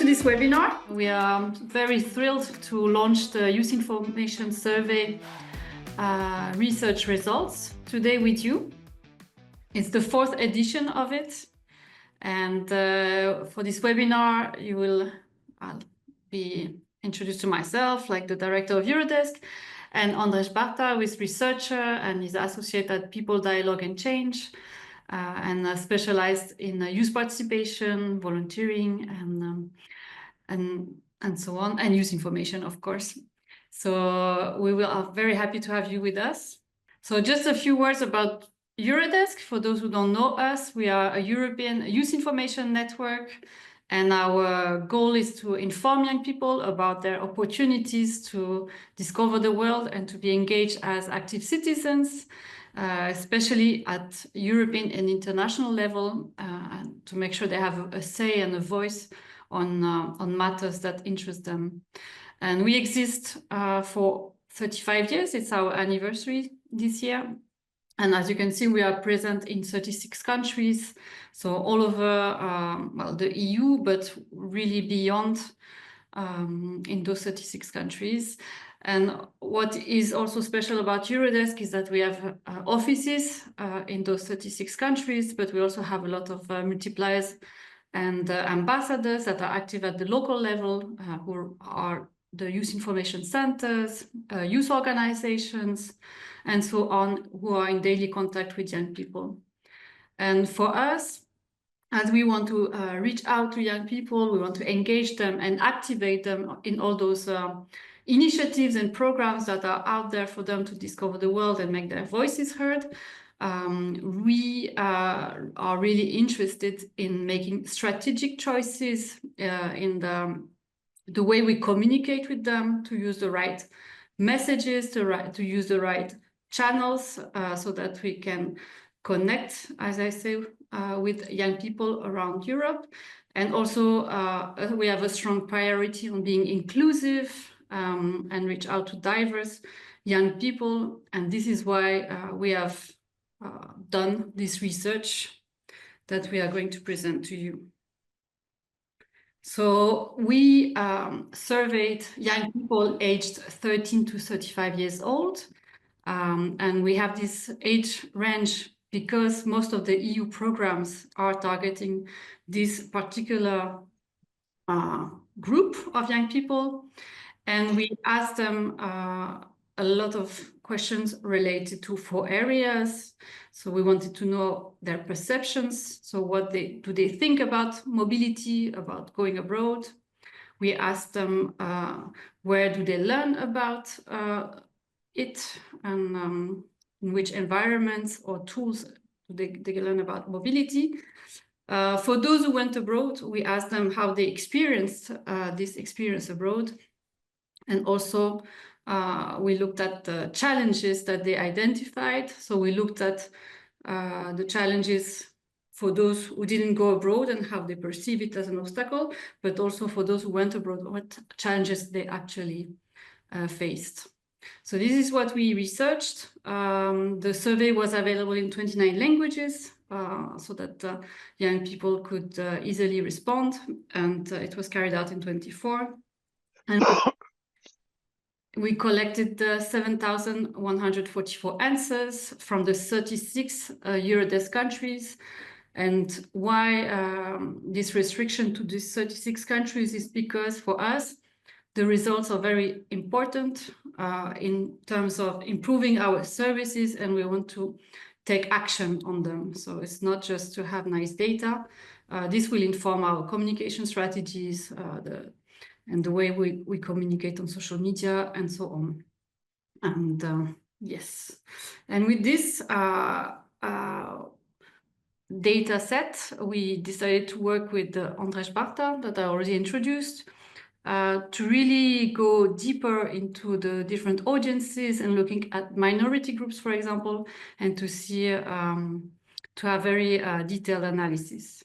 to this webinar. We are very thrilled to launch the Youth Information Survey research results today with you. It's the 4th edition of it. And for this webinar, you will be introduced to myself, like the director of Eurodesk, and Ondřej, Bárta, who is researcher and is associate at People, Dialogue and Change, and specialized in youth participation, volunteering, and so on, and youth information, of course. So we are very happy to have you with us. So just a few words about Eurodesk. For those who don't know us, we are a European youth information network, and our goal is to inform young people about their opportunities to discover the world and to be engaged as active citizens, especially at European and international level, and to make sure they have a say and a voice on matters that interest them. And we exist for 35 years. It's our anniversary this year. And as you can see, we are present in 36 countries, so all over well, the EU, but really beyond in those 36 countries. And what is also special about Eurodesk is that we have offices in those 36 countries, but we also have a lot of multipliers and ambassadors that are active at the local level, who are the youth information centers, youth organizations, and so on, who are in daily contact with young people. And for us, as we want to reach out to young people, we want to engage them and activate them in all those initiatives and programs that are out there for them to discover the world and make their voices heard. We are really interested in making strategic choices in the way we communicate with them, to use the right messages, to use the right channels, so that we can connect, as I say, with young people around Europe. And also we have a strong priority on being inclusive and reach out to diverse young people. And this is why we have done this research that we are going to present to you. So we surveyed young people aged 13 to 35 years old. And we have this age range because most of the EU programs are targeting this particular group of young people. And we asked them a lot of questions related to 4 areas. So we wanted to know their perceptions. So what do they think about mobility, about going abroad? We asked them where do they learn about it, and in which environments or tools do they learn about mobility. For those who went abroad, we asked them how they experienced this experience abroad. And also we looked at the challenges that they identified. So we looked at the challenges for those who didn't go abroad and how they perceive it as an obstacle, but also for those who went abroad, what challenges they actually faced. So this is what we researched. The survey was available in 29 languages, so that young people could easily respond, and it was carried out in 24. And we collected 7,144 answers from the 36 Eurodesk countries. And why this restriction to these 36 countries is because for us, the results are very important in terms of improving our services, and we want to take action on them. So it's not just to have nice data. This will inform our communication strategies, and the way we communicate on social media and so on. And yes, and with this data set, we decided to work with Ondřej, Bárta, that I already introduced, to really go deeper into the different audiences and looking at minority groups, for example, and to see, to have very detailed analysis.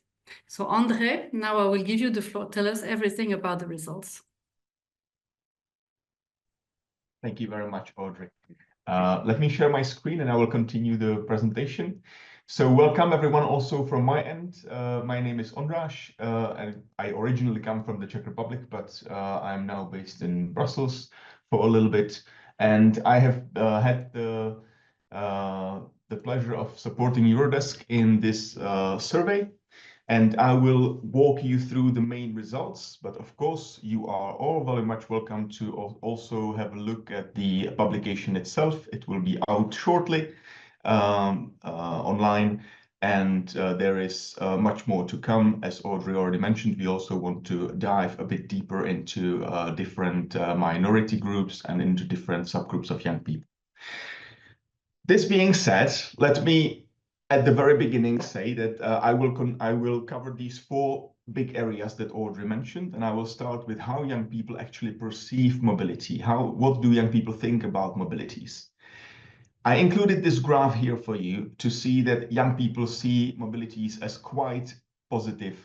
So Ondřej, now I will give you the floor. Tell us everything about the results. Thank you very much, Audrey. Let me share my screen and I will continue the presentation. So welcome everyone also from my end. My name is Ondřej, and I originally come from the Czech Republic, but I'm now based in Brussels for a little bit. And I have had the pleasure of supporting Eurodesk in this survey. And I will walk you through the main results, but of course you are all very much welcome to also have a look at the publication itself. It will be out shortly online, and there is much more to come. As Audrey already mentioned, we also want to dive a bit deeper into different minority groups and into different subgroups of young people. This being said, let me at the very beginning say that I will cover these four big areas that Audrey mentioned, and I will start with how young people actually perceive mobility. What do young people think about mobilities? I included this graph here for you to see that young people see mobilities as quite positive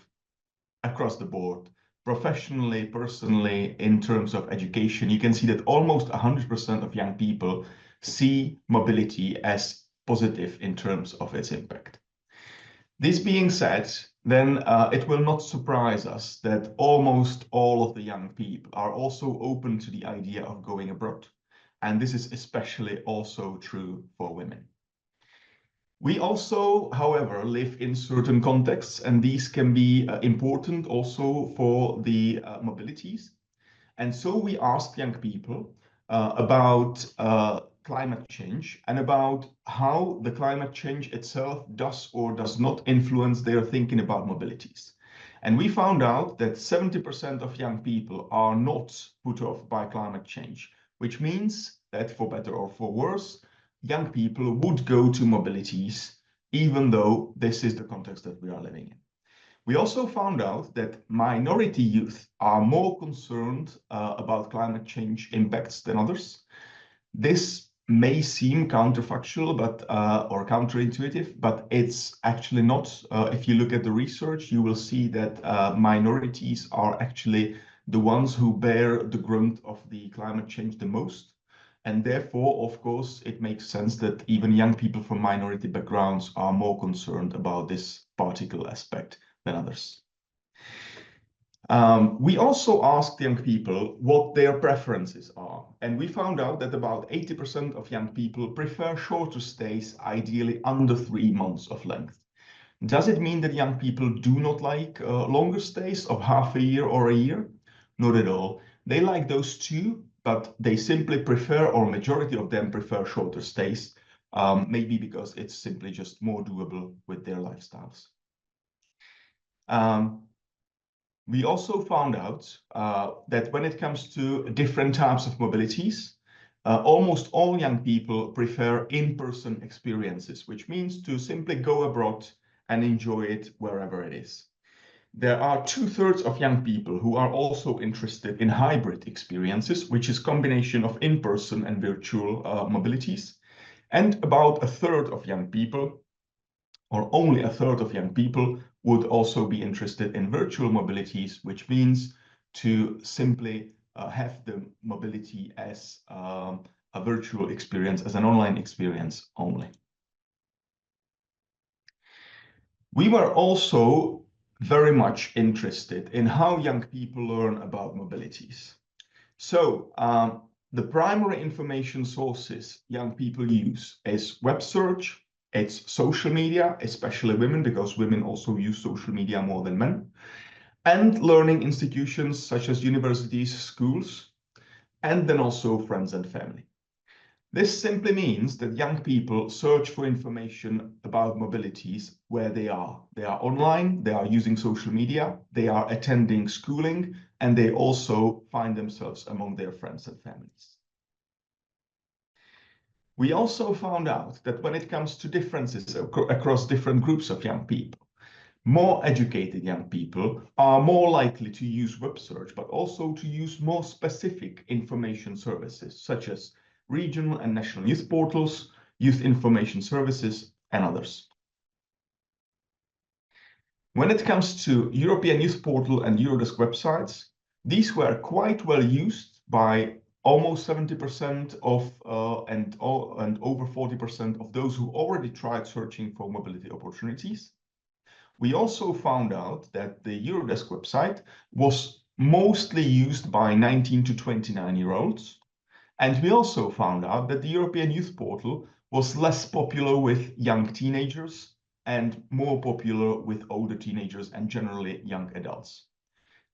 across the board, professionally, personally, in terms of education. You can see that almost 100% of young people see mobility as positive in terms of its impact. This being said, then it will not surprise us that almost all of the young people are also open to the idea of going abroad. And this is especially also true for women. We also, however, live in certain contexts, and these can be important also for the mobilities. And so we asked young people about climate change and about how the climate change itself does or does not influence their thinking about mobilities. And we found out that 70% of young people are not put off by climate change, which means that for better or for worse, young people would go to mobilities, even though this is the context that we are living in. We also found out that minority youth are more concerned about climate change impacts than others. This may seem counterfactual or counterintuitive, but it's actually not. If you look at the research, you will see that minorities are actually the ones who bear the brunt of the climate change the most. And therefore, of course, it makes sense that even young people from minority backgrounds are more concerned about this particular aspect than others. We also asked young people what their preferences are, and we found out that about 80% of young people prefer shorter stays, ideally under 3 months of length. Does it mean that young people do not like longer stays of half a year or a year? Not at all. They like those too, but they simply prefer, or majority of them prefer, shorter stays, maybe because it's simply just more doable with their lifestyles. We also found out that when it comes to different types of mobilities, almost all young people prefer in-person experiences, which means to simply go abroad and enjoy it wherever it is. There are 2/3 of young people who are also interested in hybrid experiences, which is a combination of in-person and virtual mobilities. And about 1/3 of young people, or only 1/3 of young people, would also be interested in virtual mobilities, which means to simply have the mobility as a virtual experience, as an online experience only. We were also very much interested in how young people learn about mobilities. So the primary information sources young people use is web search, it's social media, especially women, because women also use social media more than men, and learning institutions such as universities, schools, and then also friends and family. This simply means that young people search for information about mobilities where they are. They are online, they are using social media, they are attending schooling, and they also find themselves among their friends and families. We also found out that when it comes to differences across different groups of young people, more educated young people are more likely to use web search, but also to use more specific information services, such as regional and national youth portals, youth information services, and others. When it comes to European Youth Portal and Eurodesk websites, these were quite well used by almost 70% of and over 40% of those who already tried searching for mobility opportunities. We also found out that the Eurodesk website was mostly used by 19 to 29-year-olds. And we also found out that the European Youth Portal was less popular with young teenagers and more popular with older teenagers and generally young adults.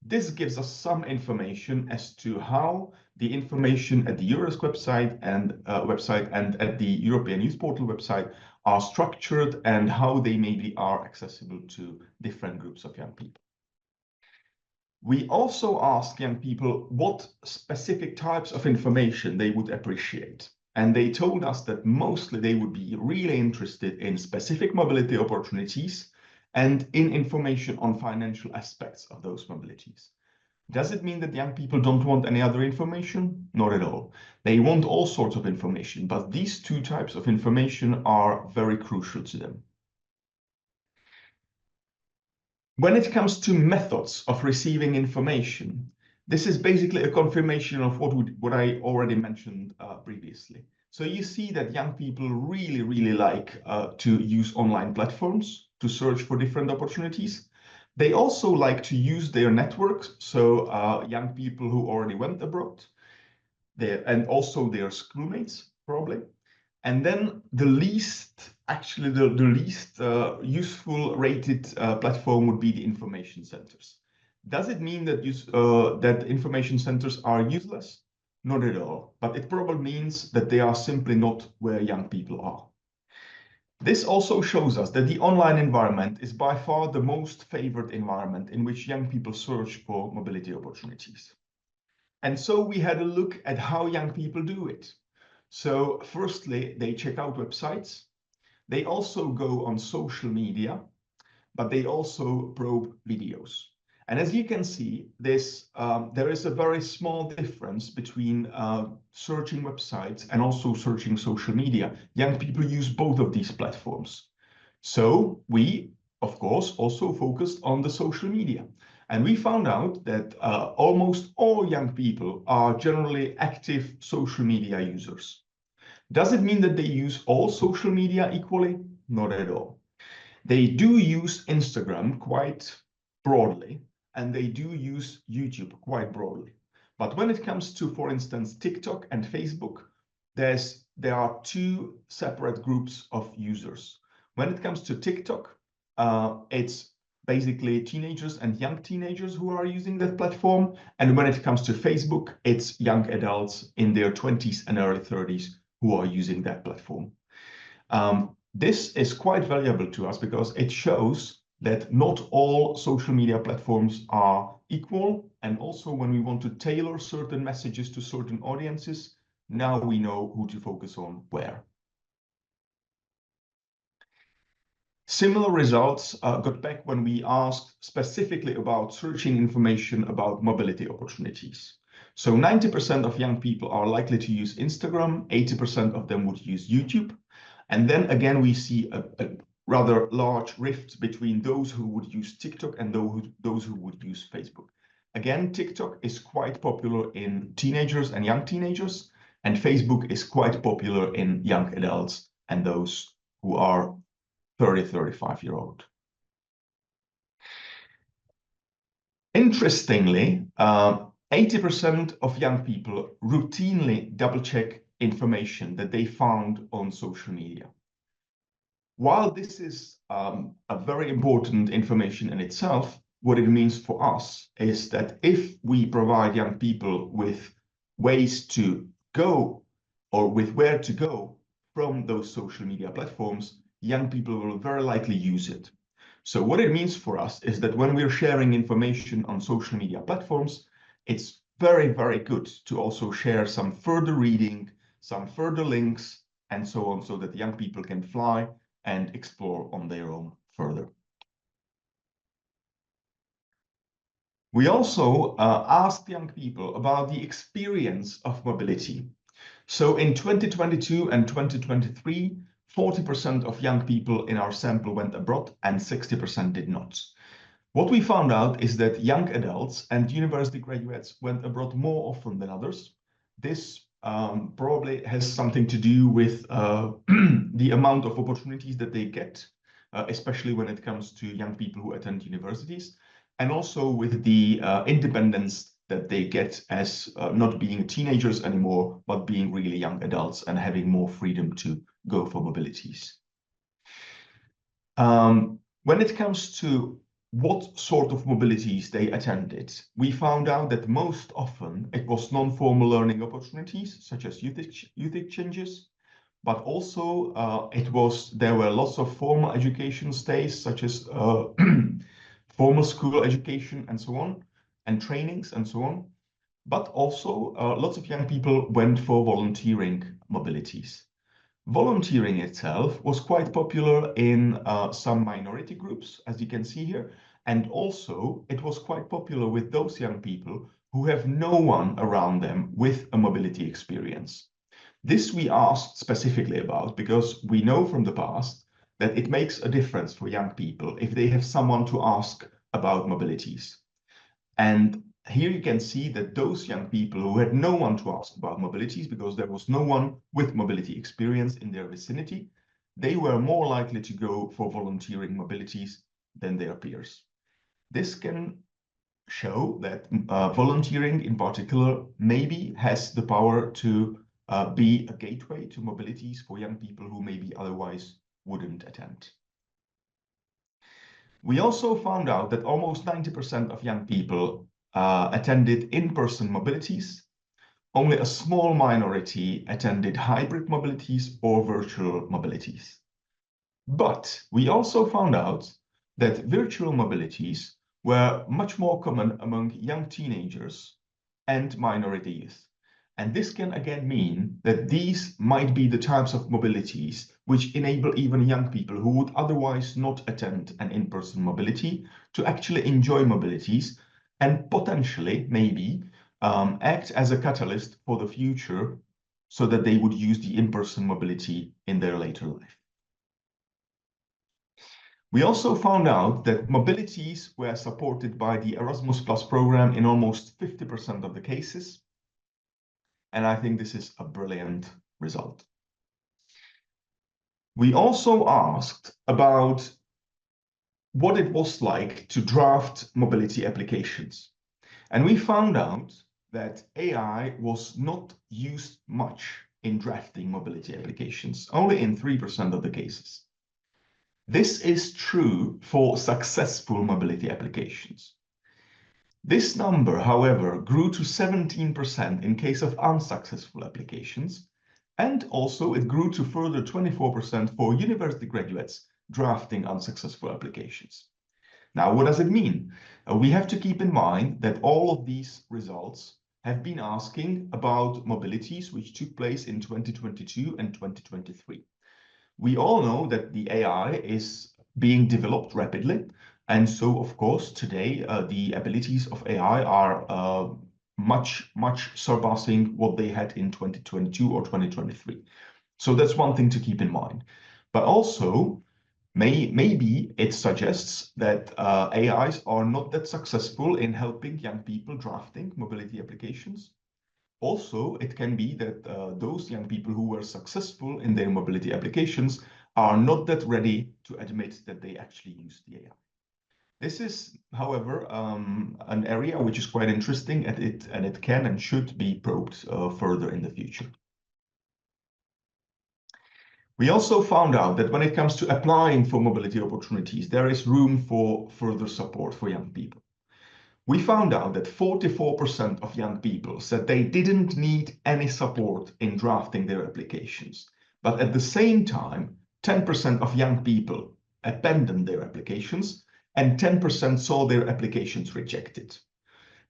This gives us some information as to how the information at the Eurodesk website and at the European Youth Portal website are structured and how they maybe are accessible to different groups of young people. We also asked young people what specific types of information they would appreciate. And they told us that mostly they would be really interested in specific mobility opportunities and in information on financial aspects of those mobilities. Does it mean that young people don't want any other information? Not at all. They want all sorts of information, but these two types of information are very crucial to them. When it comes to methods of receiving information, this is basically a confirmation of what I already mentioned previously. So you see that young people really like to use online platforms to search for different opportunities. They also like to use their networks. So young people who already went abroad, and also their schoolmates probably. And then the least useful rated platform would be the information centers. Does it mean that that information centers are useless? Not at all, but it probably means that they are simply not where young people are. This also shows us that the online environment is by far the most favored environment in which young people search for mobility opportunities. And so we had a look at how young people do it. So firstly, they check out websites. They also go on social media, but they also probe videos. And as you can see, there is a very small difference between searching websites and also searching social media. Young people use both of these platforms. So we, of course, also focused on the social media. And we found out that almost all young people are generally active social media users. Does it mean that they use all social media equally? Not at all. They do use Instagram quite broadly, and they do use YouTube quite broadly. But when it comes to, for instance, TikTok and Facebook, there are two separate groups of users. When it comes to TikTok, it's basically teenagers and young teenagers who are using that platform. And when it comes to Facebook, it's young adults in their 20s and early 30s who are using that platform. This is quite valuable to us because it shows that not all social media platforms are equal. And also when we want to tailor certain messages to certain audiences, now we know who to focus on where. Similar results got back when we asked specifically about searching information about mobility opportunities. So 90% of young people are likely to use Instagram, 80% of them would use YouTube. And then again, we see a rather large rift between those who would use TikTok and those who would use Facebook. Again, TikTok is quite popular in teenagers and young teenagers, and Facebook is quite popular in young adults and those who are 35-year-old. Interestingly, 80% of young people routinely double-check information that they found on social media. While this is a very important information in itself, what it means for us is that if we provide young people with ways to go or with where to go from those social media platforms, young people will very likely use it. So what it means for us is that when we're sharing information on social media platforms, it's very good to also share some further reading, some further links, and so on, so that young people can fly and explore on their own further. We also asked young people about the experience of mobility. So in 2022 and 2023, 40% of young people in our sample went abroad and 60% did not. What we found out is that young adults and university graduates went abroad more often than others. this probably has something to do with the amount of opportunities that they get, especially when it comes to young people who attend universities, and also with the independence that they get as not being teenagers anymore, but being really young adults and having more freedom to go for mobilities. When it comes to what sort of mobilities they attended, we found out that most often it was non-formal learning opportunities, such as youth exchanges, but also there were lots of formal education stays, such as formal school education and so on, and trainings and so on. But also lots of young people went for volunteering mobilities. Volunteering itself was quite popular in some minority groups, as you can see here, and also it was quite popular with those young people who have no one around them with a mobility experience. This we asked specifically about because we know from the past that it makes a difference for young people if they have someone to ask about mobilities. And here you can see that those young people who had no one to ask about mobilities because there was no one with mobility experience in their vicinity, they were more likely to go for volunteering mobilities than their peers. This can show that volunteering in particular maybe has the power to be a gateway to mobilities for young people who maybe otherwise wouldn't attend. We also found out that almost 90% of young people attended in-person mobilities. Only a small minority attended hybrid mobilities or virtual mobilities. But we also found out that virtual mobilities were much more common among young teenagers and minority youth. And this can again mean that these might be the types of mobilities which enable even young people who would otherwise not attend an in-person mobility to actually enjoy mobilities and potentially maybe act as a catalyst for the future so that they would use the in-person mobility in their later life. We also found out that mobilities were supported by the Erasmus Plus program in almost 50% of the cases. And I think this is a brilliant result. We also asked about what it was like to draft mobility applications. And we found out that AI was not used much in drafting mobility applications, only in 3% of the cases. This is true for successful mobility applications. This number, however, grew to 17% in case of unsuccessful applications, and also it grew to further 24% for university graduates drafting unsuccessful applications. Now, what does it mean? We have to keep in mind that all of these results have been asking about mobilities which took place in 2022 and 2023. We all know that the AI is being developed rapidly. And so, of course, today, the abilities of AI are much surpassing what they had in 2022 or 2023. So that's one thing to keep in mind. But also, maybe it suggests that AIs are not that successful in helping young people drafting mobility applications. Also, it can be that those young people who were successful in their mobility applications are not that ready to admit that they actually used the AI. This is, however, an area which is quite interesting, and it can and should be probed further in the future. We also found out that when it comes to applying for mobility opportunities, there is room for further support for young people. We found out that 44% of young people said they didn't need any support in drafting their applications. But at the same time, 10% of young people abandoned their applications and 10% saw their applications rejected.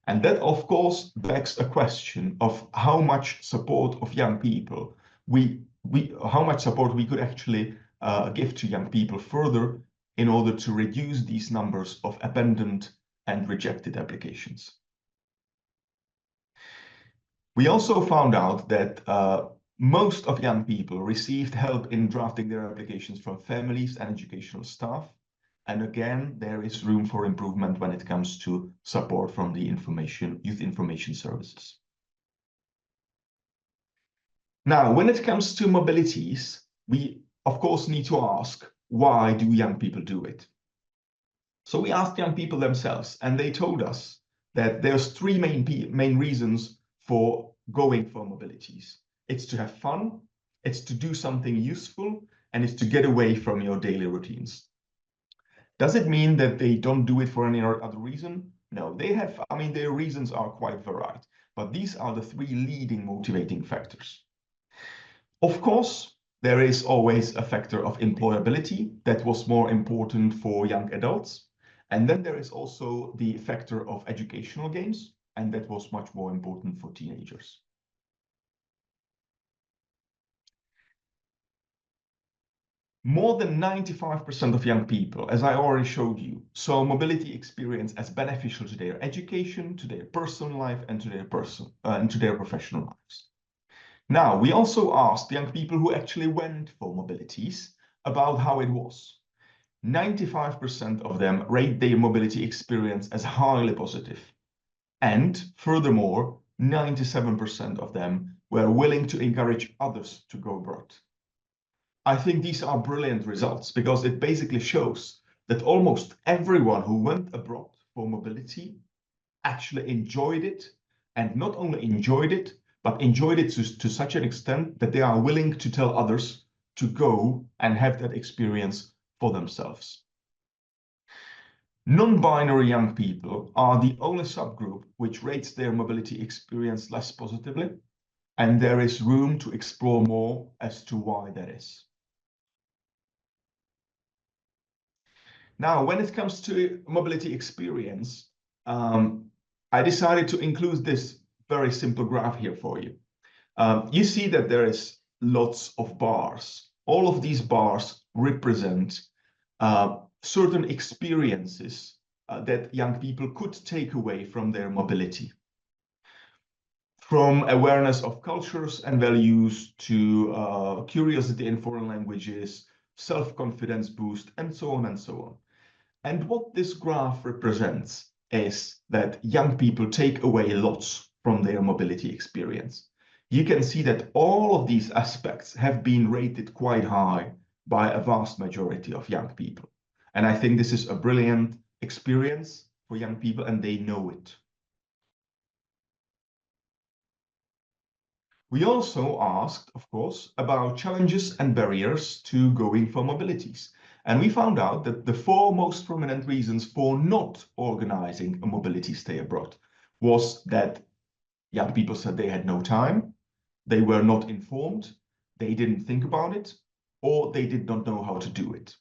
And that, of course, begs a question of how much support of young people how much support we could actually give to young people further in order to reduce these numbers of abandoned and rejected applications. We also found out that most of young people received help in drafting their applications from families and educational staff. And again, there is room for improvement when it comes to support from the youth information services. Now, when it comes to mobilities, we of course need to ask, why do young people do it? So we asked young people themselves, and they told us that there's three main reasons for going for mobilities. It's to have fun, it's to do something useful, and it's to get away from your daily routines. Does it mean that they don't do it for any other reason? No, they have, I mean, their reasons are quite varied, but these are the three leading motivating factors. Of course, there is always a factor of employability that was more important for young adults. And then there is also the factor of educational gains, and that was much more important for teenagers. More than 95% of young people, as I already showed you, saw mobility experience as beneficial to their education, to their personal life, and to their professional lives. Now, we also asked young people who actually went for mobilities about how it was. 95% of them rate their mobility experience as highly positive. And furthermore, 97% of them were willing to encourage others to go abroad. I think these are brilliant results because it basically shows that almost everyone who went abroad for mobility actually enjoyed it, and not only enjoyed it, but enjoyed it to such an extent that they are willing to tell others to go and have that experience for themselves. Non-binary young people are the only subgroup which rates their mobility experience less positively, and there is room to explore more as to why that is. Now, when it comes to mobility experience, I decided to include this very simple graph here for you. You see that there is lots of bars. All of these bars represent certain experiences that young people could take away from their mobility. From awareness of cultures and values to curiosity in foreign languages, self-confidence boost, and so on and so on. And what this graph represents is that young people take away lots from their mobility experience. You can see that all of these aspects have been rated quite high by a vast majority of young people. And I think this is a brilliant experience for young people, and they know it. We also asked, of course, about challenges and barriers to going for mobilities. And we found out that the four most prominent reasons for not organizing a mobility stay abroad was that young people said they had no time, they were not informed, they didn't think about it, or they did not know how to do it.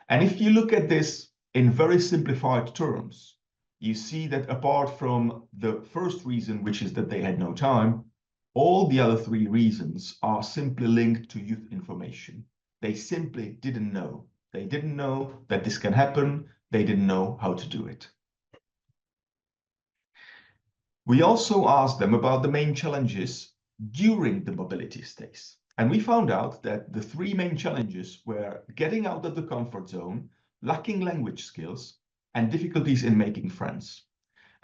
And if you look at this in very simplified terms, you see that apart from the first reason, which is that they had no time, all the other three reasons are simply linked to youth information. They simply didn't know. They didn't know that this can happen. They didn't know how to do it. We also asked them about the main challenges during the mobility stays. And we found out that the three main challenges were getting out of the comfort zone, lacking language skills, and difficulties in making friends.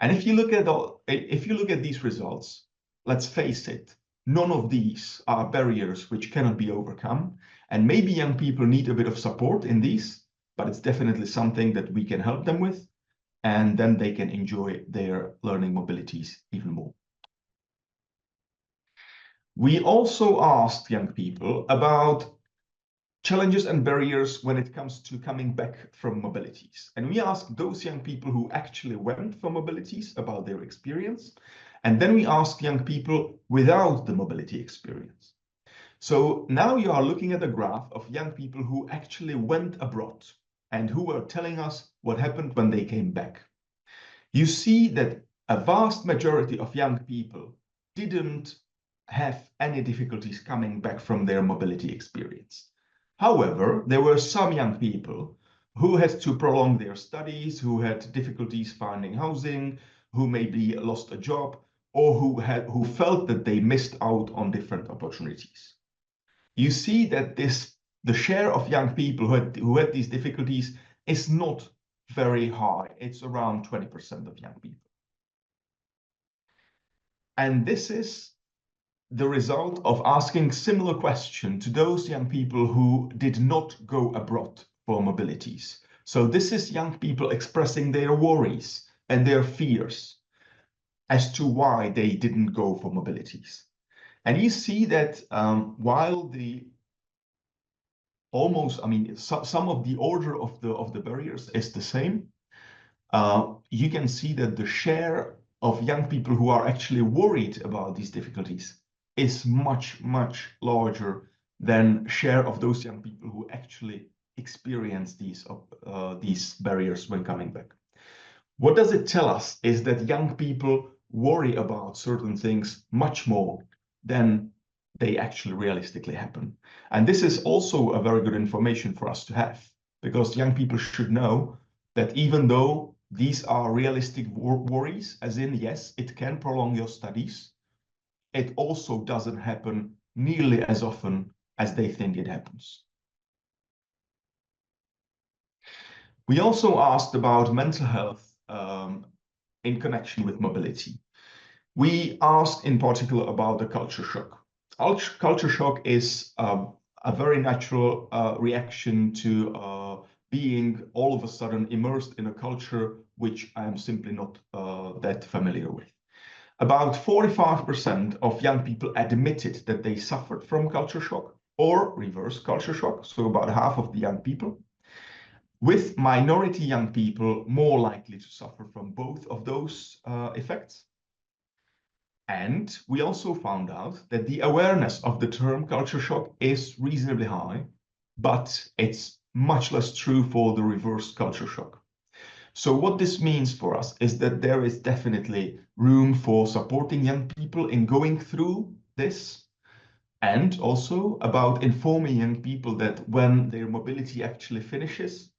And if you look at these results, let's face it, none of these are barriers which cannot be overcome. And maybe young people need a bit of support in these, but it's definitely something that we can help them with. And then they can enjoy their learning mobilities even more. We also asked young people about challenges and barriers when it comes to coming back from mobilities. And we asked those young people who actually went for mobilities about their experience. And then we asked young people without the mobility experience. So now you are looking at a graph of young people who actually went abroad and who were telling us what happened when they came back. You see that a vast majority of young people didn't have any difficulties coming back from their mobility experience. However, there were some young people who had to prolong their studies, who had difficulties finding housing, who maybe lost a job, or who felt that they missed out on different opportunities. You see that the share of young people who had these difficulties is not very high. It's around 20% of young people. And this is the result of asking similar question to those young people who did not go abroad for mobilities. So this is young people expressing their worries and their fears as to why they didn't go for mobilities. And you see that while the some of the order of the barriers is the same, you can see that the share of young people who are actually worried about these difficulties is much, much larger than share of those young people who actually experience these barriers when coming back. What does it tell us is that young people worry about certain things much more than they actually realistically happen. And this is also a very good information for us to have, because young people should know that even though these are realistic worries, as in, yes, it can prolong your studies, it also doesn't happen nearly as often as they think it happens. We also asked about mental health in connection with mobility. We asked in particular about the culture shock. Culture shock is a very natural reaction to being all of a sudden immersed in a culture which I am simply not that familiar with. About 45% of young people admitted that they suffered from culture shock or reverse culture shock, so about half of the young people, with minority young people more likely to suffer from both of those effects. And we also found out that the awareness of the term culture shock is reasonably high, but it's much less true for the reverse culture shock. So what this means for us is that there is definitely room for supporting young people in going through this, and also about informing young people that when their mobility actually finishes,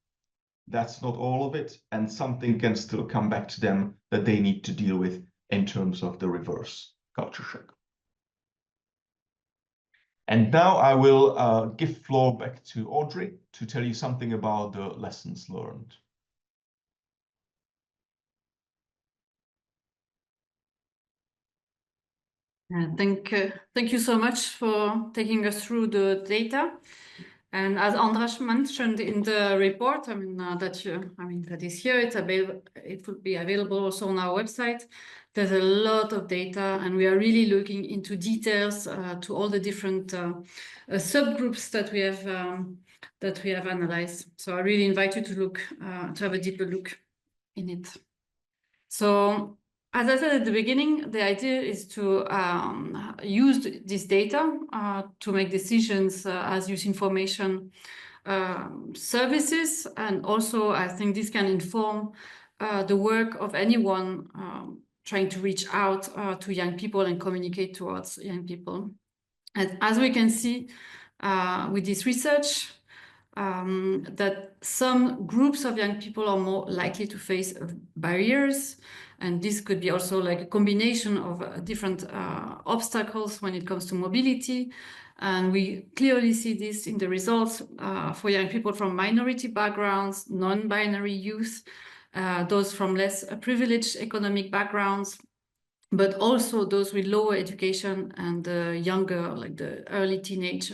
that's not all of it, and something can still come back to them that they need to deal with in terms of the reverse culture shock. And now I will give floor back to Audrey to tell you something about the lessons learned. Thank you so much for taking us through the data. And as Ondřej mentioned in the report, that is here, it will be available also on our website. There's a lot of data, and we are really looking into details to all the different subgroups that we have analyzed. So I really invite you to have a deeper look in it. So, as I said at the beginning, the idea is to use this data to make decisions as youth information services. And also, I think this can inform the work of anyone trying to reach out to young people and communicate towards young people. And as we can see with this research, that some groups of young people are more likely to face barriers. And this could be also like a combination of different obstacles when it comes to mobility. And we clearly see this in the results for young people from minority backgrounds, non-binary youth, those from less privileged economic backgrounds, but also those with lower education and younger, like the early teenage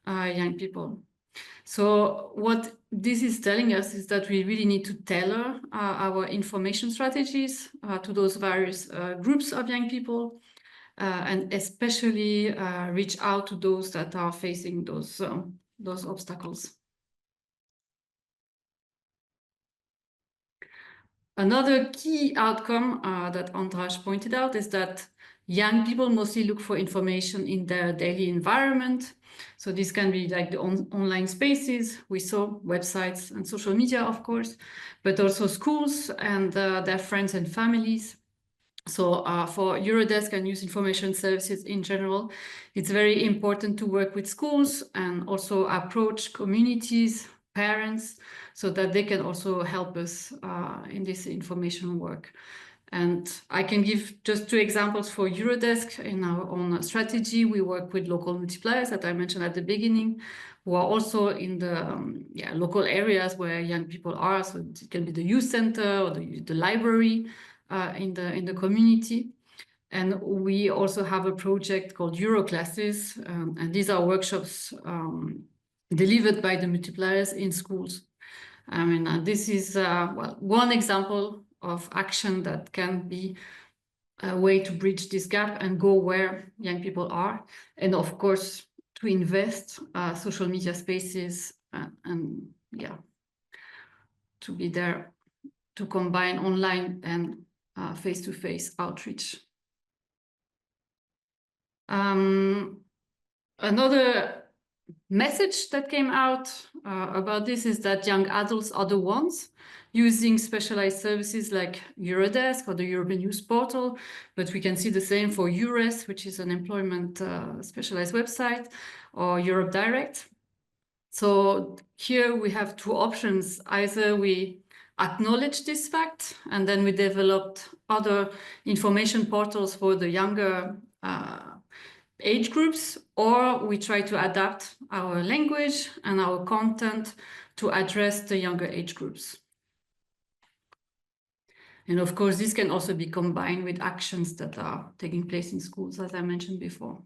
young people. So what this is telling us is that we really need to tailor our information strategies to those various groups of young people, and especially reach out to those that are facing those obstacles. Another key outcome that Ondřej pointed out is that young people mostly look for information in their daily environment. So this can be like the online spaces, we saw websites and social media, of course, but also schools and their friends and families. So for Eurodesk and Youth Information Services in general, it's very important to work with schools and also approach communities, parents, so that they can also help us in this information work. And I can give just 2 examples for Eurodesk. In our own strategy, we work with local multipliers that I mentioned at the beginning, who are also in the local areas where young people are. So it can be the youth center or the library in the community. And we also have a project called Euroclasses, and these are workshops delivered by the multipliers in schools. I mean, this is well, one example of action that can be a way to bridge this gap and go where young people are. And of course, to invest social media spaces and yeah, to be there to combine online and face-to-face outreach. Another message that came out about this is that young adults are the ones using specialized services like Eurodesk or the European Youth Portal, but we can see the same for EURES, which is an employment specialized website, or Europe Direct. So here we have two options. Either we acknowledge this fact, and then we developed other information portals for the younger age groups, or we try to adapt our language and our content to address the younger age groups. And of course, this can also be combined with actions that are taking place in schools, as I mentioned before.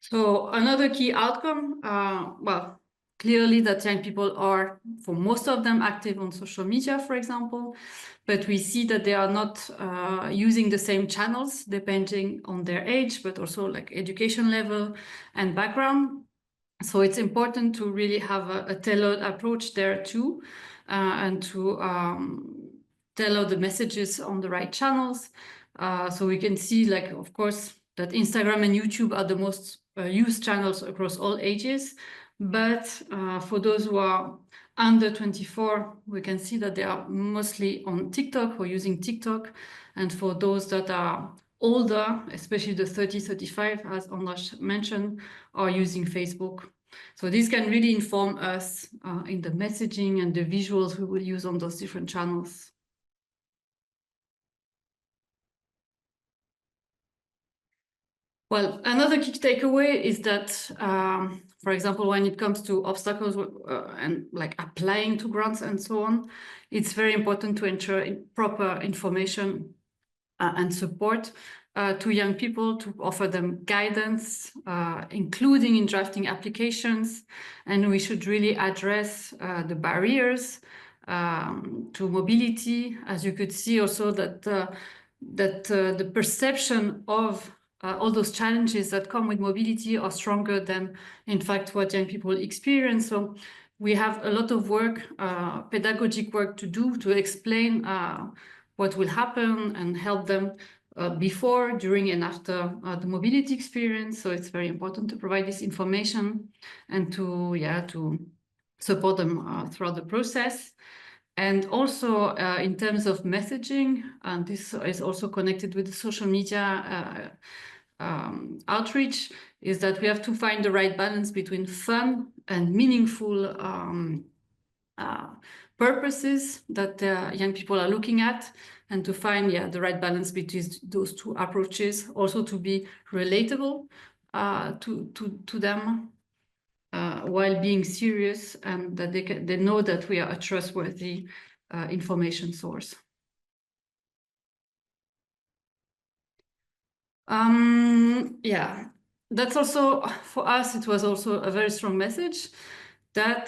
So another key outcome, well, clearly that young people are, for most of them, active on social media, for example, but we see that they are not using the same channels depending on their age, but also like education level and background. So it's important to really have a tailored approach there too, and to tailor the messages on the right channels. So we can see, like, of course, that Instagram and YouTube are the most used channels across all ages. But for those who are under 24, we can see that they are mostly on TikTok or using TikTok. And for those that are older, especially the 30-35, as Ondřej mentioned, are using Facebook. So this can really inform us in the messaging and the visuals we will use on those different channels. Well, another key takeaway is that, for example, when it comes to obstacles and like applying to grants and so on, it's very important to ensure proper information and support to young people, to offer them guidance, including in drafting applications. And we should really address the barriers to mobility. As you could see also that, the perception of all those challenges that come with mobility are stronger than, in fact, what young people experience. So we have a lot of work, pedagogic work to do to explain what will happen and help them before, during, and after the mobility experience. So it's very important to provide this information and to support them throughout the process. And also in terms of messaging, and this is also connected with the social media outreach, is that we have to find the right balance between fun and meaningful purposes that young people are looking at, and to find the right balance between those two approaches, also to be relatable to them while being serious, and that they know that we are a trustworthy information source. That's also, for us, it was also a very strong message that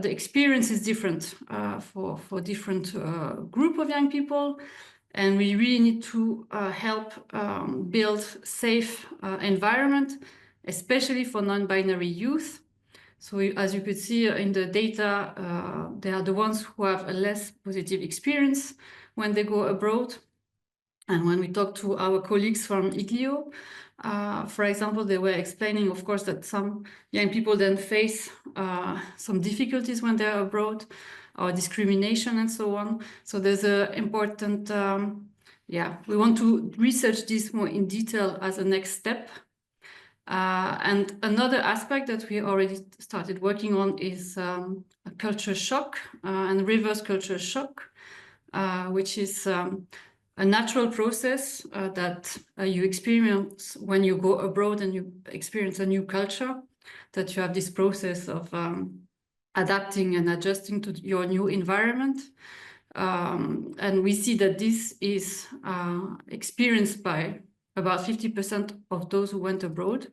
the experience is different for different group of young people, and we really need to help build safe environment, especially for non-binary youth. So as you could see in the data, they are the ones who have a less positive experience when they go abroad. And when we talk to our colleagues from IGLIO, for example, they were explaining, of course, that some young people then face some difficulties when they're abroad, or discrimination and so on. So there's an important, we want to research this more in detail as a next step. And another aspect that we already started working on is a culture shock and reverse culture shock, which is a natural process that you experience when you go abroad and you experience a new culture, that you have this process of adapting and adjusting to your new environment. And we see that this is experienced by about 50% of those who went abroad.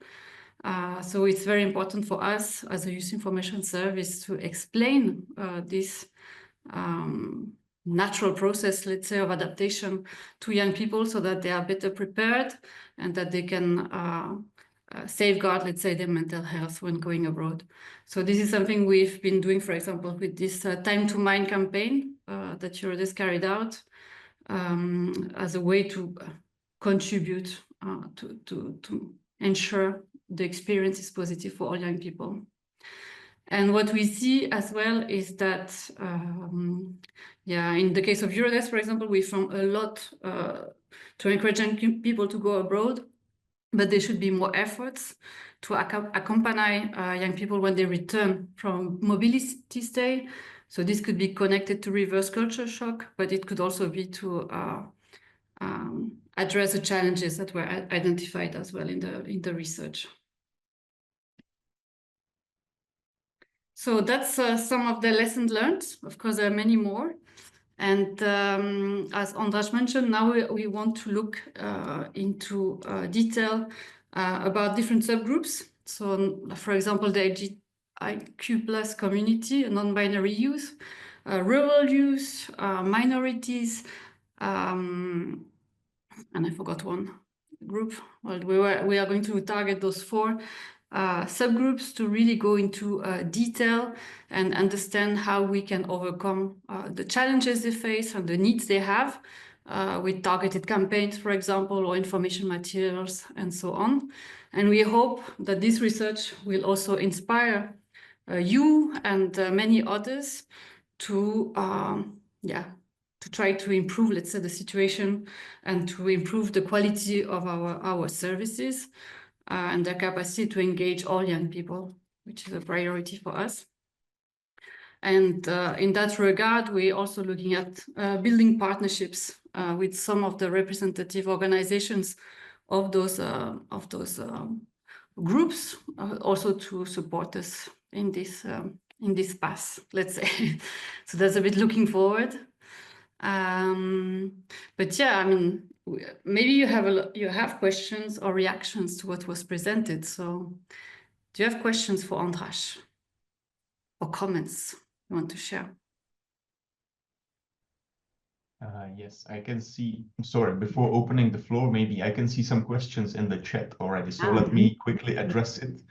So it's very important for us as a youth information service to explain this natural process, let's say, of adaptation to young people so that they are better prepared and that they can safeguard, let's say, their mental health when going abroad. So this is something we've been doing, for example, with this Time to Mind campaign that Eurodesk carried out as a way to contribute to ensure the experience is positive for all young people. And what we see as well is that, in the case of Eurodesk, for example, we found a lot to encourage young people to go abroad, but there should be more efforts to accompany young people when they return from mobility stay. So this could be connected to reverse culture shock, but it could also be to address the challenges that were identified as well in the research. So that's some of the lessons learned. Of course, there are many more. And as Ondřej mentioned, now we want to look into detail about different subgroups. So, for example, the LGBTIQ+ community, non-binary youth, rural youth, minorities, and I forgot one group. Well, we are going to target those 4 subgroups to really go into detail and understand how we can overcome the challenges they face and the needs they have with targeted campaigns, for example, or information materials and so on. And we hope that this research will also inspire you and many others to try to improve, let's say, the situation and to improve the quality of our services and their capacity to engage all young people, which is a priority for us. And in that regard, we're also looking at building partnerships with some of the representative organizations of those groups, also to support us in this path, let's say. So that's a bit looking forward. But yeah, I mean, maybe you have questions or reactions to what was presented. So do you have questions for Ondřej or comments you want to share? Yes, I can see. Sorry, before opening the floor, maybe I can see some questions in the chat already. So let me quickly address it.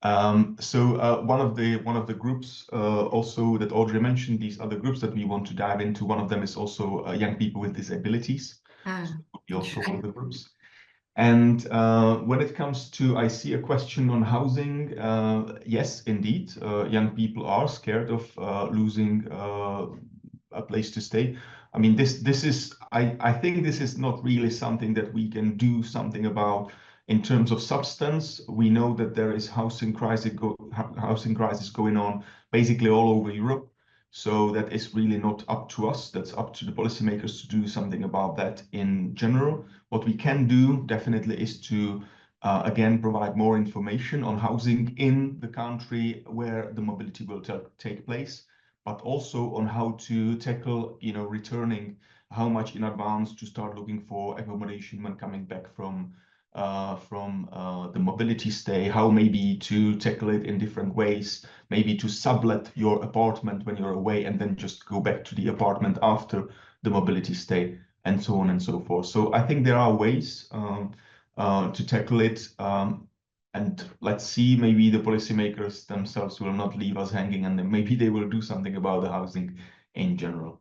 One of the groups also that Audrey mentioned, these other groups that we want to dive into, one of them is also young people with disabilities. So we also one of the groups. And when it comes to, I see a question on housing. Yes, indeed, young people are scared of losing a place to stay. I mean, this is, I think this is not really something that we can do something about. In terms of substance, we know that there is housing crisis going on basically all over Europe. So that is really not up to us. That's up to the policymakers to do something about that in general. What we can do definitely is to, again, provide more information on housing in the country where the mobility will take place, but also on how to tackle, returning, how much in advance to start looking for accommodation when coming back from the mobility stay, how maybe to tackle it in different ways, maybe to sublet your apartment when you're away and then just go back to the apartment after the mobility stay, and so on and so forth. So I think there are ways to tackle it. And let's see, maybe the policymakers themselves will not leave us hanging, and then maybe they will do something about the housing in general.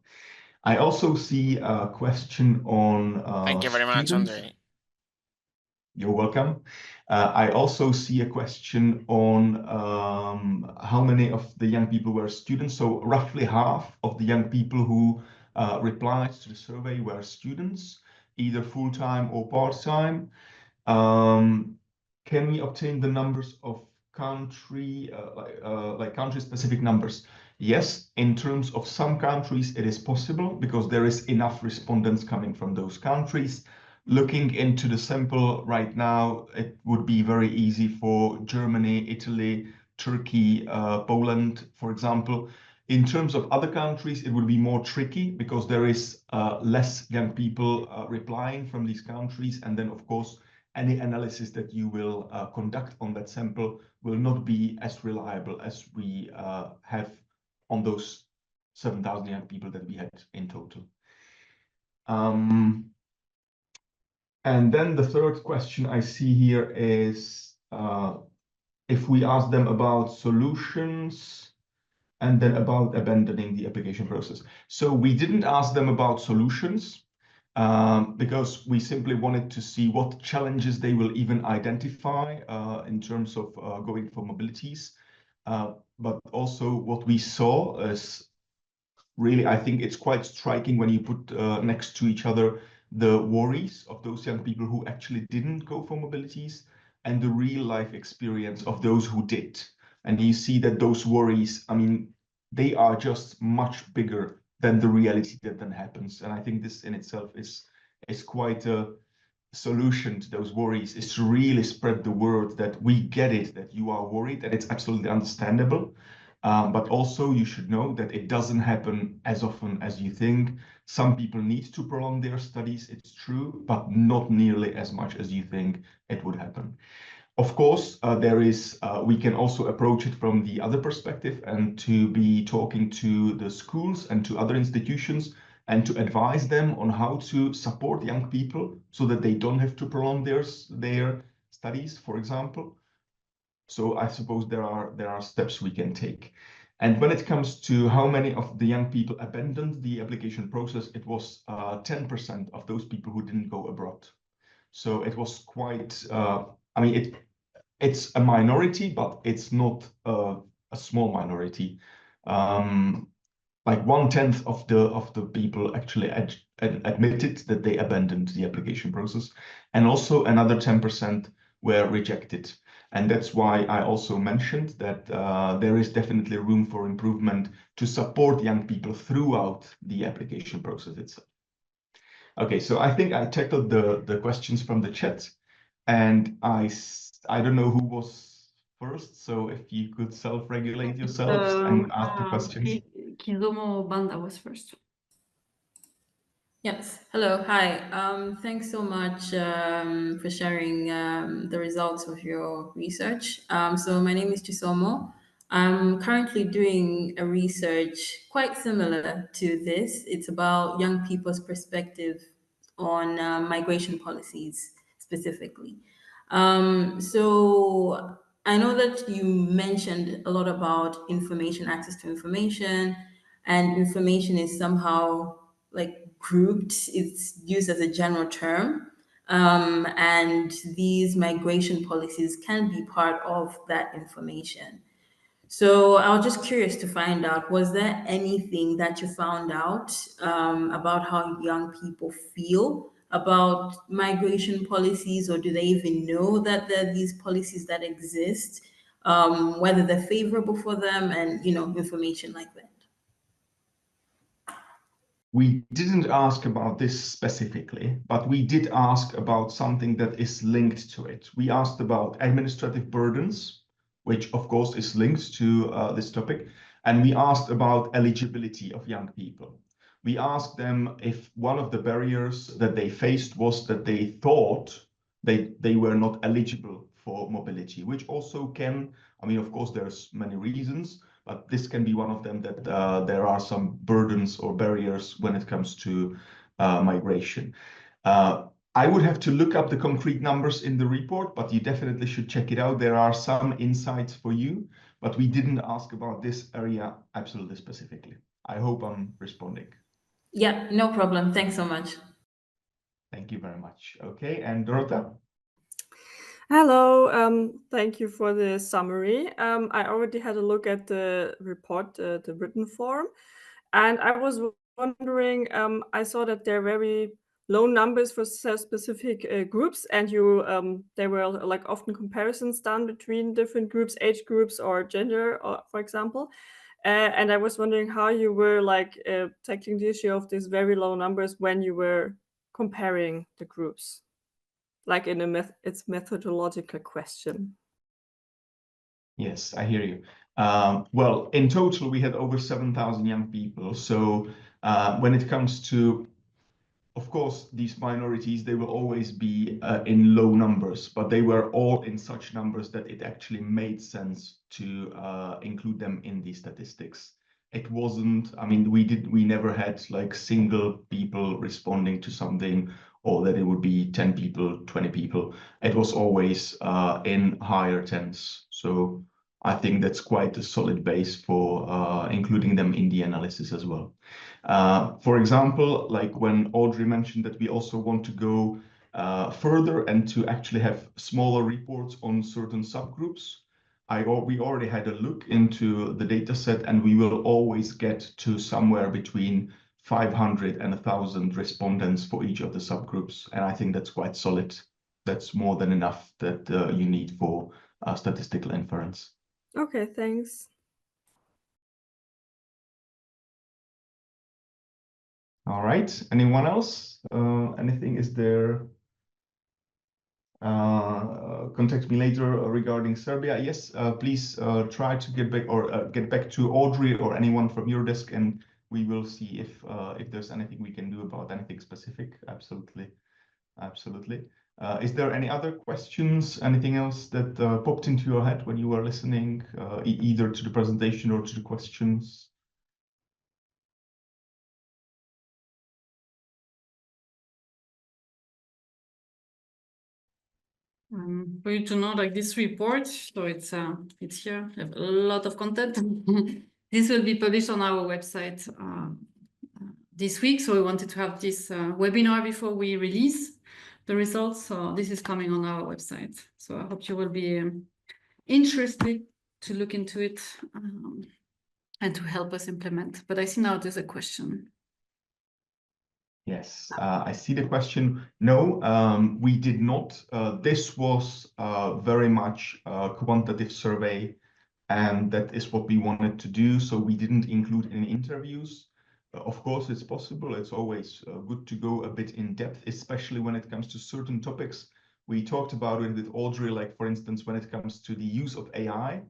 I also see a question on Thank you very much, Ondřej. You're welcome. I also see a question on how many of the young people were students. So roughly half of the young people who replied to the survey were students, either full-time or part-time. Can we obtain the numbers of country-specific numbers? Yes, in terms of some countries, it is possible because there is enough respondents coming from those countries. Looking into the sample right now, it would be very easy for Germany, Italy, Turkey, Poland, for example. In terms of other countries, it will be more tricky because there is less young people replying from these countries. And then, of course, any analysis that you will conduct on that sample will not be as reliable as we have on those 7,000 young people that we had in total. And then the third question I see here is if we ask them about solutions and then about abandoning the application process. So we didn't ask them about solutions because we simply wanted to see what challenges they will even identify in terms of going for mobilities. But also what we saw is really, I think it's quite striking when you put next to each other the worries of those young people who actually didn't go for mobilities and the real life experience of those who did. And you see that those worries, I mean, they are just much bigger than the reality that then happens. And I think this in itself is quite a solution to those worries, is to really spread the word that we get it, that you are worried, and it's absolutely understandable. But also you should know that it doesn't happen as often as you think. Some people need to prolong their studies, it's true, but not nearly as much as you think it would happen. Of course, we can also approach it from the other perspective and to be talking to the schools and to other institutions and to advise them on how to support young people so that they don't have to prolong their studies, for example. So I suppose there are steps we can take. And when it comes to how many of the young people abandoned the application process, it was 10% of those people who didn't go abroad. So it was quite, I mean, it's a minority, but it's not a small minority. Like 1/10 of the people actually admitted that they abandoned the application process, and also another 10% were rejected. And that's why I also mentioned that there is definitely room for improvement to support young people throughout the application process itself. Okay, so I think I tackled the questions from the chat, and I don't know who was first, so if you could self-regulate yourselves and ask the questions. Kizomo Banda was first. Yes. Hello. Hi. Thanks so much for sharing the results of your research. So my name is Chisomo. I'm currently doing a research quite similar to this. It's about young people's perspective on migration policies specifically. So I know that you mentioned a lot about information, access to information, and information is somehow like grouped, it's used as a general term. And these migration policies can be part of that information. So I was just curious to find out, was there anything that you found out about how young people feel about migration policies, or do they even know that there are these policies that exist, whether they're favorable for them, and information like that? We didn't ask about this specifically, but we did ask about something that is linked to it. We asked about administrative burdens, which of course is linked to this topic. And we asked about eligibility of young people. We asked them if one of the barriers that they faced was that they thought they were not eligible for mobility, which also can, I mean, of course, there's many reasons, but this can be one of them, that there are some burdens or barriers when it comes to migration. I would have to look up the concrete numbers in the report, but you definitely should check it out. There are some insights for you, but we didn't ask about this area absolutely specifically. I hope I'm responding. Yeah, no problem. Thanks so much. Thank you very much. Okay, and Dorota? Hello, thank you for the summary. I already had a look at the report, the written form, and I was wondering, I saw that there are very low numbers for specific groups, and there were like often comparisons done between different groups, age groups or gender, for example. And I was wondering how you were tackling the issue of these very low numbers when you were comparing the groups. Like in it's methodological question. Yes, I hear you. Well, in total, we had over 7,000 young people. So when it comes to, of course, these minorities, they will always be in low numbers, but they were all in such numbers that it actually made sense to include them in these statistics. It wasn't, I mean, we never had like single people responding to something, or that it would be 10 people, 20 people. It was always in higher tens. So I think that's quite a solid base for including them in the analysis as well. For example, like when Audrey mentioned that we also want to go further and to actually have smaller reports on certain subgroups, we already had a look into the data set, and we will always get to somewhere between 500 and 1,000 respondents for each of the subgroups. And I think that's quite solid. That's more than enough that you need for statistical inference. Okay, thanks. All right. Anyone else? Anything? Is there? Contact me later regarding Serbia. Yes, please try to get back or get back to Audrey or anyone from Eurodesk, and we will see if there's anything we can do about anything specific. Absolutely, absolutely. Is there any other questions? Anything else that popped into your head when you were listening, either to the presentation or to the questions? For you to know, like this report, so it's here. We have a lot of content. This will be published on our website this week. So we wanted to have this webinar before we release the results. So this is coming on our website. So I hope you will be interested to look into it and to help us implement. But I see now there's a question. Yes, I see the question. No, we did not. This was very much a quantitative survey, and that is what we wanted to do. So we didn't include any interviews. Of course, it's possible. It's always good to go a bit in depth, especially when it comes to certain topics. We talked about it with Audrey, like, for instance, when it comes to the use of AI.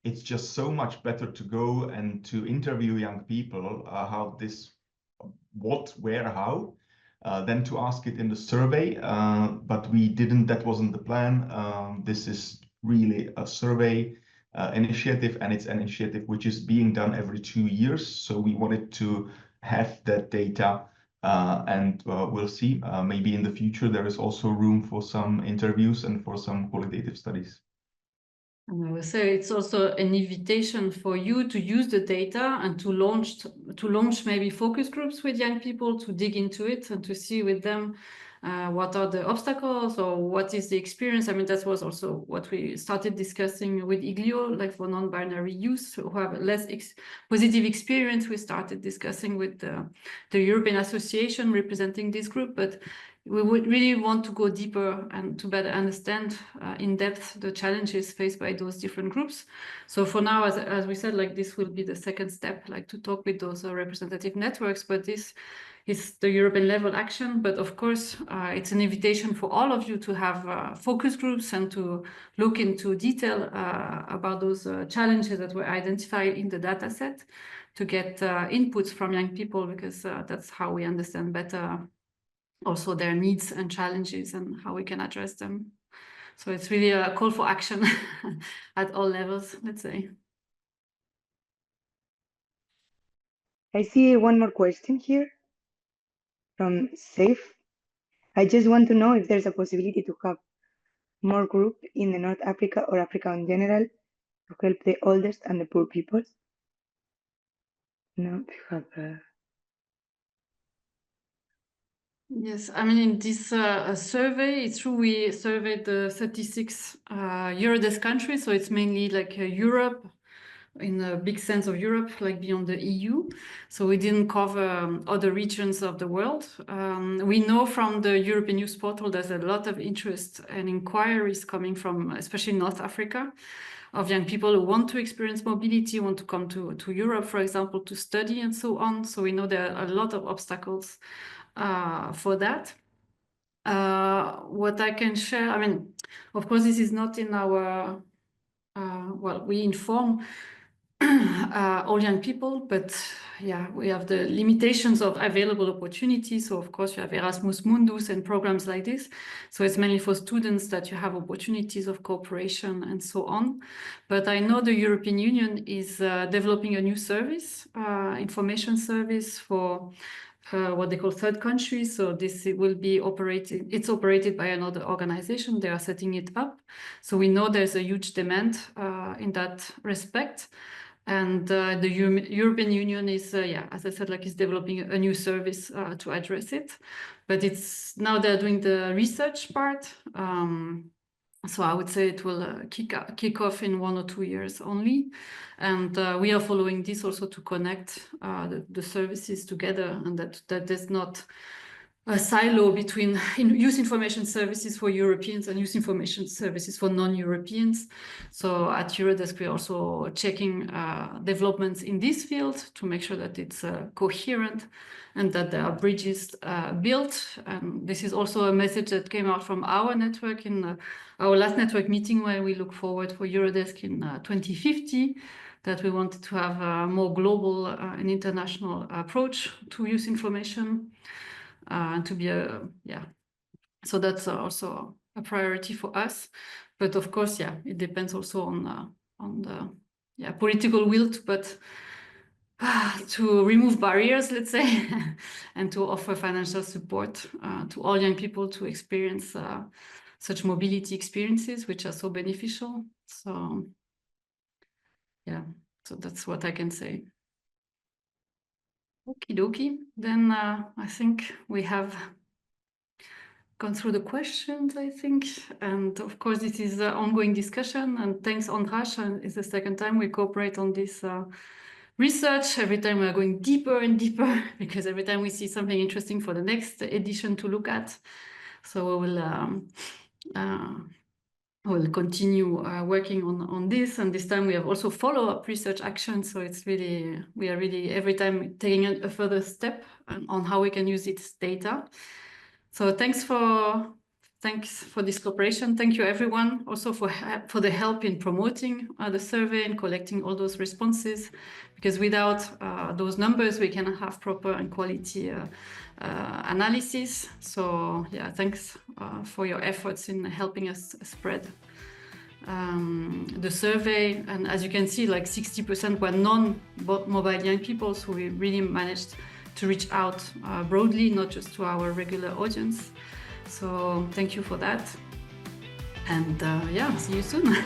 It's just so much better to go and to interview young people, how this, what, where, how, than to ask it in the survey. But we didn't, that wasn't the plan. This is really a survey initiative, and it's an initiative which is being done every 2 years. So we wanted to have that data, and we'll see. Maybe in the future there is also room for some interviews and for some qualitative studies. And I will say it's also an invitation for you to use the data and to launch maybe focus groups with young people, to dig into it and to see with them what are the obstacles or what is the experience. I mean, that was also what we started discussing with IGLIO, like for non-binary youth who have less positive experience. We started discussing with the European Association representing this group, but we would really want to go deeper and to better understand in depth the challenges faced by those different groups. So for now, as we said, like this will be the second step, like to talk with those representative networks, but this is the European level action. But of course, it's an invitation for all of you to have focus groups and to look into detail about those challenges that were identified in the data set, to get inputs from young people, because that's how we understand better also their needs and challenges and how we can address them. So it's really a call for action at all levels, let's say. I see one more question here from Safe. I just want to know if there's a possibility to have more group in the North Africa or Africa in general to help the oldest and the poor peoples. No, you have Yes, I mean, in this survey, it's true, we surveyed the 36 Eurodesk countries, so it's mainly like Europe, in a big sense of Europe, like beyond the EU. So we didn't cover other regions of the world. We know from the European Youth Portal there's a lot of interest and inquiries coming from, especially North Africa, of young people who want to experience mobility, want to come to Europe, for example, to study and so on. So we know there are a lot of obstacles for that. What I can share, I mean, of course, this is not in our, well, we inform all young people, but yeah, we have the limitations of available opportunities. So of course you have Erasmus Mundus and programs like this. So it's mainly for students that you have opportunities of cooperation and so on. But I know the European Union is developing a new service, information service for what they call third countries. So this will be operated, it's operated by another organization. They are setting it up. So we know there's a huge demand in that respect. And the European Union is, yeah, as I said, like is developing a new service to address it. But it's now they're doing the research part. So I would say it will kick off in 1 or 2 years only. And we are following this also to connect the services together, and that there's not a silo between youth information services for Europeans and youth information services for non-Europeans. So at Eurodesk, we're also checking developments in this field to make sure that it's coherent and that there are bridges built. And this is also a message that came out from our network in our last network meeting, where we look forward for Eurodesk in 2050, that we wanted to have a more global and international approach to youth information. And to be so that's also a priority for us. But of course, yeah, it depends also on the political will to remove barriers, let's say, and to offer financial support to all young people to experience such mobility experiences, which are so beneficial. So yeah, so that's what I can say. Okie dokie. Then I think we have gone through the questions, I think. And of course, this is an ongoing discussion. And thanks, Ondřej. It's the second time we cooperate on this research. Every time we're going deeper and deeper, because every time we see something interesting for the next edition to look at. So we'll continue working on this, and this time we have also follow-up research action. So it's really, we are really every time taking a further step on how we can use its data. So thanks for this cooperation. Thank you everyone also for the help in promoting the survey and collecting all those responses, because without those numbers we cannot have proper and quality analysis. So yeah, thanks for your efforts in helping us spread the survey. And as you can see, like 60% were non-mobile young people, so we really managed to reach out broadly, not just to our regular audience. So thank you for that. And yeah, see you soon.